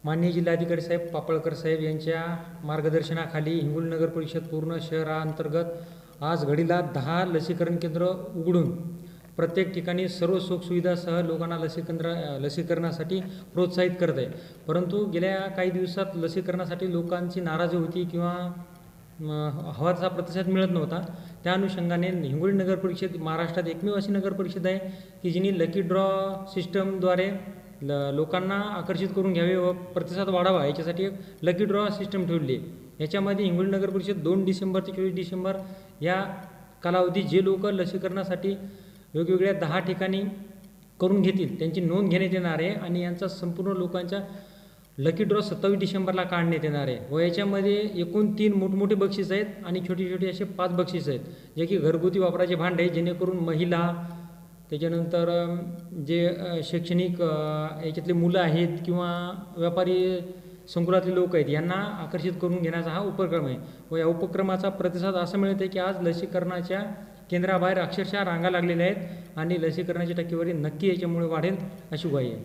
माननीय जिल्हाधिकारी साहेब पापळकर साहेब यांच्या मार्गदर्शनाखाली हिंगोली नगर परिषद पूर्ण शहराअंतर्गत आज घडीला 10 लसीकरण केंद्र उघडून प्रत्येक ठिकाणी सर्व सुखसुविधासह लोकांना लसीकरणासाठी प्रोत्साहित करत आहे. परंतु गेल्या काही दिवसात लसीकरणासाठी लोकांची नाराजी होती किंवा हवा तसा प्रतिसाद मिळत नव्हता. त्या अनुषंगाने हिंगोली नगर परिषद महाराष्ट्रात एकमेव अशी नगर परिषद आहे की जिने लकी ड्रॉ सिस्टमद्वारे लोकांना आकर्षित करून घ्यावे व प्रतिसाद वाढावा याच्यासाठी एक लकी ड्रॉ सिस्टम ठेवली आहे. याच्यामध्ये हिंगोली नगर परिषद 2 डिसेंबर ते 24 डिसेंबर या कालावधीत जे लोक लसीकरणासाठी वेगवेगळ्या 10 ठिकाणी करून घेतील त्यांची नोंद घेण्यात येणार आहे आणि यांचा संपूर्ण लोकांच्या लकी ड्रॉ 27 डिसेंबरला काढण्यात येणार आहे. व याच्यामध्ये एकूण 3 मोठमोठे बक्षीस आहेत आणि छोटे छोटे असे 5 बक्षीस आहेत जे की घरगुती वापराचे भांडे जेणेकरून महिला त्याच्यानंतर जे शैक्षणिक याच्यातले मुलं आहेत किंवा व्यापारी संकुलातले लोक आहेत यांना आकर्षित करून घेण्याचा हा उपक्रम आहे. व या उपक्रमाचा प्रतिसाद असा मिळत आहे की आज लसीकरणाच्या केंद्राबाहेर अक्षरशः रांगा लागलेल्या आहेत आणि लसीकरणाची टक्केवारी नक्की याच्यामुळे वाढेल अशी ग्वाही आहे.